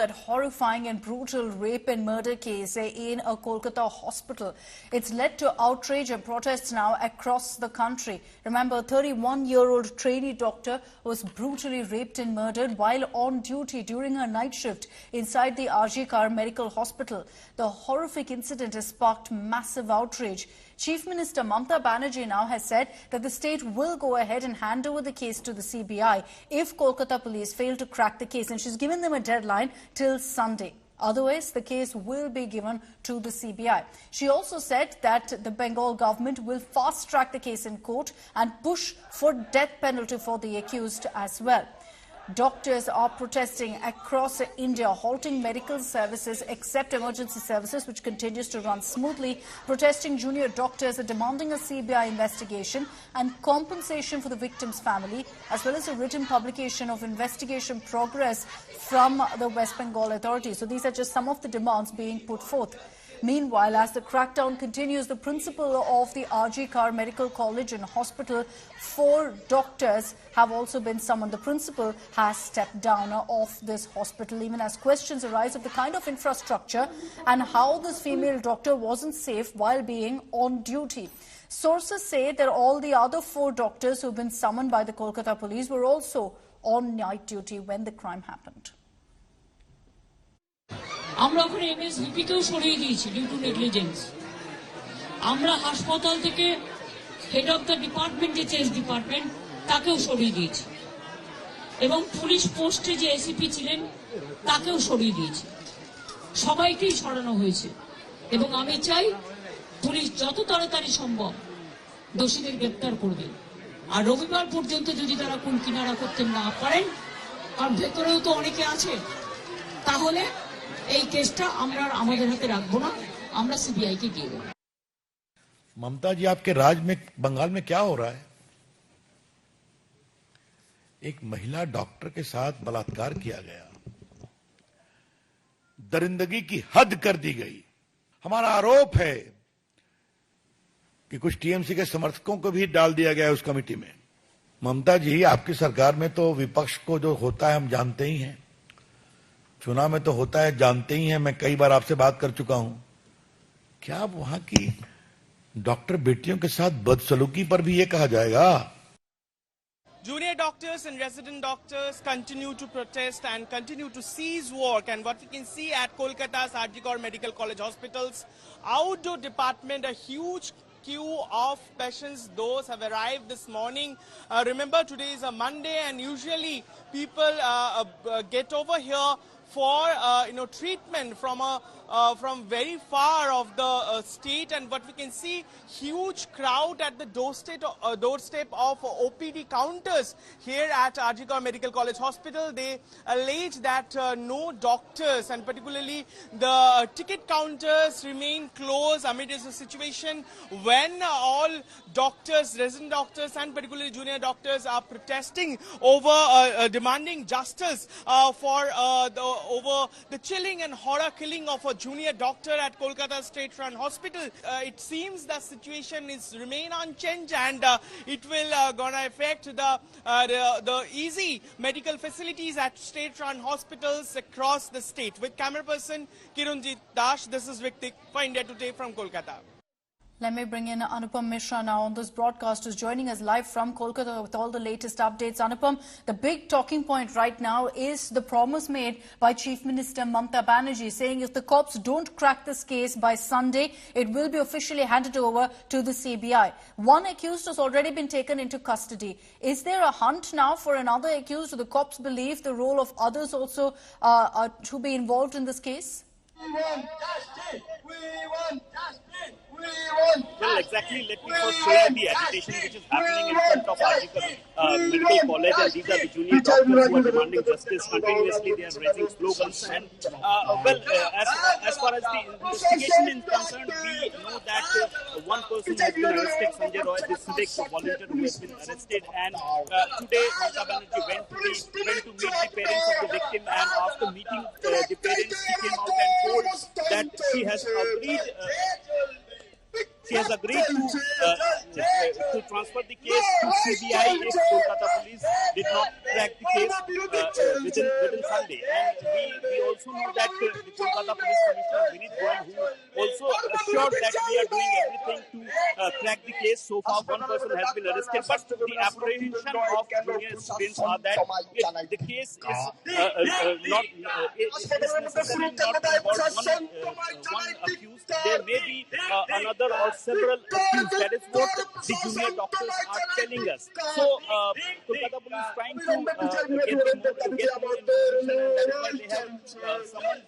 that horrifying and brutal rape and murder case in a Kolkata hospital. It's led to outrage and protests now across the country. Remember, a 31-year-old trainee doctor was brutally raped and murdered while on duty during her night shift inside the RG Kar Medical Hospital. The horrific incident has sparked massive outrage. Chief Minister Mamata Banerjee now has said that the state will go ahead and hand over the case to the CBI if Kolkata police fail to crack the case, and she's given them a deadline till Sunday. Otherwise, the case will be given to the CBI. She also said that the Bengal government will fast-track the case in court and push for death penalty for the accused as well. Doctors are protesting across India, halting medical services except emergency services, which continues to run smoothly. Protesting junior doctors are demanding a CBI investigation and compensation for the victim's family, as well as a written publication of investigation progress from the West Bengal authorities. So these are just some of the demands being put forth. Meanwhile, as the crackdown continues, the principal of the RG Kar Medical College and Hospital, 4 doctors have also been summoned. The principal has stepped down of this hospital, even as questions arise of the kind of infrastructure and how this female doctor wasn't safe while being on duty. Sources say that all the other 4 doctors who have been summoned by the Kolkata police were also on night duty when the crime happened. আমরা ওখানে এমএসভিপিকেও সরিয়ে দিয়েছি due to negligence. আমরা হাসপাতাল থেকে head of the department যে chess department তাকেও সরিয়ে দিয়েছি এবং পুলিশ পোস্টে যে এসিপি ছিলেন তাকেও সরিয়ে দিয়েছি। সবাইকেই সরানো হয়েছে এবং আমি চাই পুলিশ যত তাড়াতাড়ি সম্ভব দোষীদের গ্রেপ্তার করবে। আর রবিবার পর্যন্ত যদি তারা কোন কিনারা করতে না পারেন, কারণ ভেতরেও তো অনেকে আছে, তাহলে এই কেসটা আমরা আমাদের হাতে রাখবো না, আমরা সিবিআই কে দিয়ে দেব। ममता जी, आपके राज में बंगाल में क्या हो रहा है? एक महिला डॉक्टर के साथ बलात्कार किया गया, दरिंदगी की हद कर दी गई। हमारा आरोप है कि कुछ टीएमसी के समर्थकों को भी डाल दिया गया उस कमेटी में। ममता जी, आपकी सरकार में तो विपक्ष को जो होता है हम जानते ही हैं, चुनाव में तो होता है जानते ही हैं। मैं कई बार आपसे बात कर चुका हूं। क्या वहां की डॉक्टर बेटियों के साथ बदसलूकी पर भी ये कहा जाएगा? Junior doctors and resident doctors continue to protest and continue to seize work, and what we can see at Kolkata's RG Kar Medical College Hospital's outdoor department, a huge queue of patients. Those have arrived this morning. Remember, today is a Monday, and usually people get over here for treatment from very far of the state, and what we can see, huge crowd at the doorstep of OPD counters here at RG Kar Medical College Hospital. They allege that no doctors and particularly the ticket counters remain closed amid a situation when all doctors, resident doctors and particularly junior doctors are protesting over demanding justice over the chilling and horror killing of a junior doctor at Kolkata State-run hospital. It seems the situation is remain unchanged, and it will gonna affect the easy medical facilities at state-run hospitals across the state. With camera person Kirunjit Dash, this is Viktik for India Today from Kolkata. Let me bring in Anupam Mishra now on this broadcast, who's joining us live from Kolkata with all the latest updates. Anupam, the big talking point right now is the promise made by Chief Minister Mamata Banerjee, saying if the cops don't crack this case by Sunday, it will be officially handed over to the CBI. One accused has already been taken into custody. Is there a hunt now for another accused? Do the cops believe the role of others also to be involved in this case? We want justice! We want justice! Well, exactly. Let me first show you the agitation which is happening in front of RG Kar Medical College, and these are the junior doctors who are demanding justice. Continuously, they are raising slogans. And as far as the investigation is concerned, we know that one person has been arrested, Sanjay Roy, the civic volunteer who has been arrested. And today, Mamata Banerjee went to meet the parents of the victim, and after meeting the parents, she came out and told that she has agreed she has agreed to transfer the case to CBI if Kolkata police did not crack the case within Sunday. And we also know that the Kolkata Police Commissioner Vinit Goyal, who also assured that we are doing everything to crack the case. So far, one person has been arrested, but the apprehension of junior students are that the case is not necessarily not involved one accused. There may be another or several accused. That is what the junior doctors are telling us. So Kolkata police trying to get more information, and they have someone.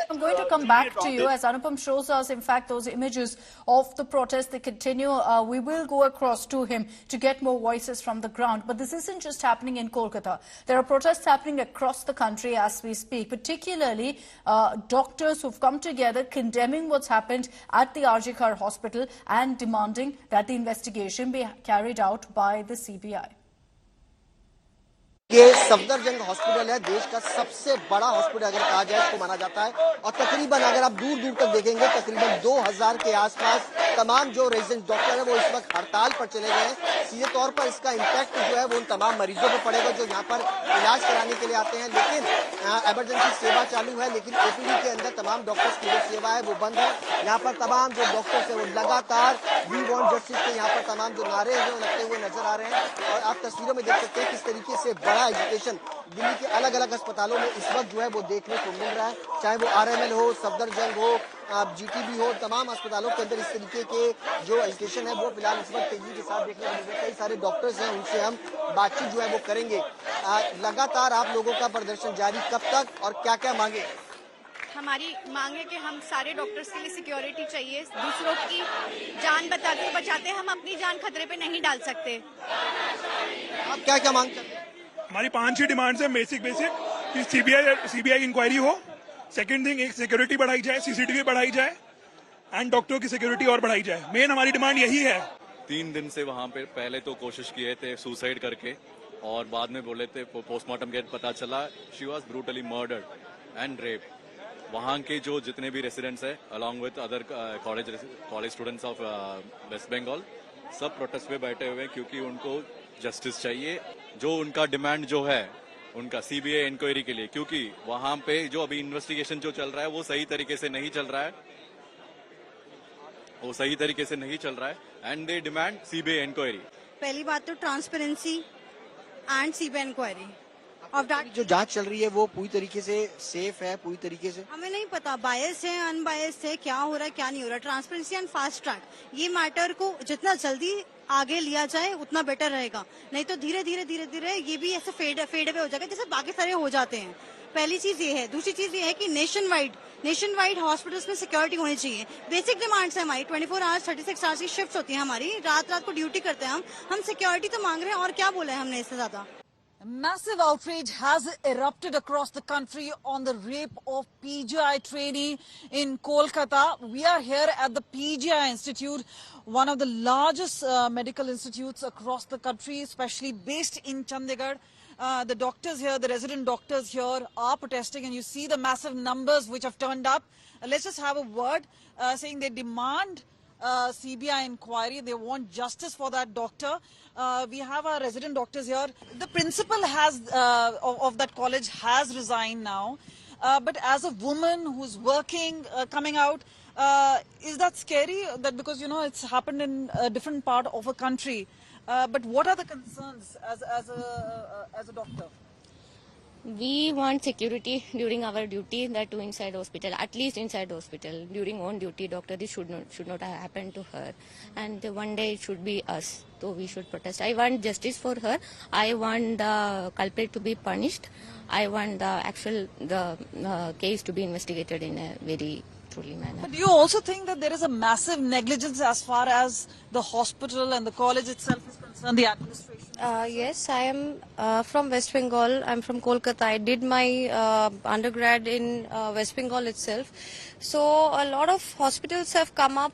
I'm going to come back to you as Anupam shows us, in fact, those images of the protest. They continue. We will go across to him to get more voices from the ground. But this isn't just happening in Kolkata. There are protests happening across the country as we speak, particularly doctors who've come together condemning what's happened at the RG Kar hospital and demanding that the investigation be carried out by the CBI. ये Safdarjung hospital है, देश का सबसे बड़ा hospital अगर कहा जाए इसको माना जाता है। और तकरीबन अगर आप दूर दूर तक देखेंगे तकरीबन 2000 के आसपास तमाम जो रेजिडेंट डॉक्टर है वो इस वक्त हड़ताल पर चले गए हैं। सीधे तौर पर इसका इम्पैक्ट जो है वो उन तमाम मरीजों पर पड़ेगा जो यहाँ पर इलाज कराने के लिए आते हैं। लेकिन इमरजेंसी सेवा चालू है, लेकिन ओपीडी के अंदर तमाम डॉक्टर्स की जो सेवा है वो बंद है। यहाँ पर तमाम जो डॉक्टर्स है वो लगातार वी वांट जस्टिस के यहाँ पर तमाम जो नारे हैं वो लगते हुए नजर आ रहे हैं। और आप तस्वीरों में देख सकते हैं किस तरीके से बड़ा एजुकेशन दिल्ली के अलग अलग अस्पतालों में इस वक्त जो है वो देखने को मिल रहा है, चाहे वो RML हो, सफदरजंग हो, GTB हो, तमाम अस्पतालों के अंदर इस तरीके के जो एजुकेशन है वो फिलहाल इस वक्त तेजी के साथ देखने को मिल रहा है। कई सारे डॉक्टर्स हैं, उनसे हम बातचीत जो है वो करेंगे। लगातार आप लोगों का प्रदर्शन जारी, कब तक और क्या क्या मांगे? हमारी मांग है कि हम सारे डॉक्टर्स के लिए सिक्योरिटी चाहिए, दूसरों की जान बचाते हम अपनी जान खतरे पे नहीं डाल सकते। आप क्या क्या मांग करते हैं? हमारी 5-6 डिमांड्स है बेसिक कि सीबीआई इंक्वायरी हो। सेकंड थिंग, एक सिक्योरिटी बढ़ाई जाए, CCTV बढ़ाई जाए एंड डॉक्टरों की सिक्योरिटी और बढ़ाई जाए। मेन हमारी डिमांड यही है। 3 दिन से वहाँ पे पहले तो कोशिश किए थे सुसाइड करके, और बाद में बोले थे पोस्टमार्टम के पता चला she was brutally murdered and rape. वहाँ के जो जितने भी रेसिडेंट्स है along with other college students of West Bengal सब प्रोटेस्ट पे बैठे हुए हैं क्योंकि उनको जस्टिस चाहिए। जो उनका डिमांड जो है उनका CBI इंक्वायरी के लिए, क्योंकि वहाँ पे जो अभी इन्वेस्टिगेशन जो चल रहा है वो सही तरीके से नहीं चल रहा है, and they demand CBI inquiry. पहली बात तो ट्रांसपेरेंसी एंड CBI इंक्वायरी। जो जांच चल रही है वो पूरी तरीके से सेफ है, पूरी तरीके से हमें नहीं पता बायस है अनबायस है, क्या हो रहा है क्या नहीं हो रहा। ट्रांसपेरेंसी एंड फास्ट ट्रैक, ये मैटर को जितना जल्दी आगे लिया जाए उतना बेटर रहेगा, नहीं तो धीरे धीरे ये भी ऐसे फेड अवे हो जाएगा जैसे बाकी सारे हो जाते हैं। पहली चीज ये है। दूसरी चीज ये है कि नेशन वाइड हॉस्पिटल्स में सिक्योरिटी होनी चाहिए। बेसिक डिमांड्स है हमारी। 24 आवर्स 36 आवर्स की शिफ्ट होती है हमारी, रात को ड्यूटी करते हैं हम सिक्योरिटी तो मांग रहे हैं, और क्या बोला है हमने इससे ज्यादा। Massive outrage has erupted across the country on the rape of PGI trainee in Kolkata. We are here at the PGI Institute, one of the largest medical institutes across the country, especially based in Chandigarh. The doctors here, the resident doctors here are protesting, and you see the massive numbers which have turned up. Let's just have a word saying they demand CBI inquiry. They want justice for that doctor. We have our resident doctors here. The principal has of that college has resigned now. But as a woman who's working, coming out, is that scary? That because you know it's happened in a different part of a country. But what are the concerns as a doctor? We want security during our duty, that too inside hospital, at least inside hospital. During own duty, doctor, this should not have happened to her. And one day it should be us, so we should protest. I want justice for her. I want the culprit to be punished. I want the case to be investigated in a very truly manner. But do you also think that there is a massive negligence as far as the hospital and the college itself is concerned, the administration? Yes, I am from West Bengal. I'm from Kolkata. I did my undergrad in West Bengal itself. So a lot of hospitals have come up.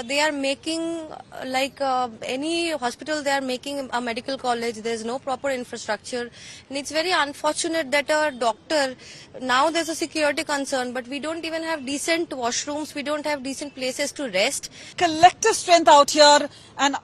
They are making any hospital. They are making a medical college. There's no proper infrastructure, and it's very unfortunate that a doctor, now there's a security concern, but we don't even have decent washrooms. We don't have decent places to rest. Collective strength out here, and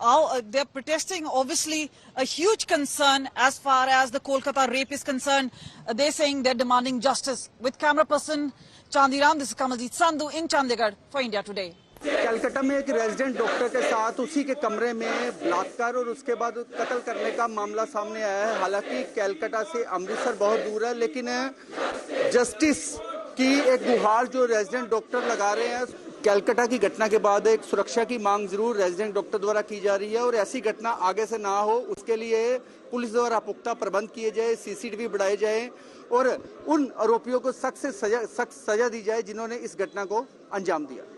they're protesting. Obviously, a huge concern as far as the Kolkata rape is concerned. They're saying they're demanding justice. With camera person Chandiram, this is Kamaljeet Sandhu in Chandigarh for India Today. Calcutta में एक resident doctor के साथ उसी के कमरे में बलात्कार और उसके बाद कत्ल करने का मामला सामने आया है। हालांकि कलकत्ता से अमृतसर बहुत दूर है, लेकिन जस्टिस की एक गुहार जो रेजिडेंट डॉक्टर लगा रहे हैं। कलकत्ता की घटना के बाद एक सुरक्षा की मांग जरूर रेजिडेंट डॉक्टर द्वारा की जा रही है और ऐसी घटना आगे से ना हो, उसके लिए पुलिस द्वारा पुख्ता प्रबंध किए जाए, सीसीटीवी बढ़ाए जाए और उन आरोपियों को सख्त से सजा दी जाए जिन्होंने इस घटना को अंजाम दिया।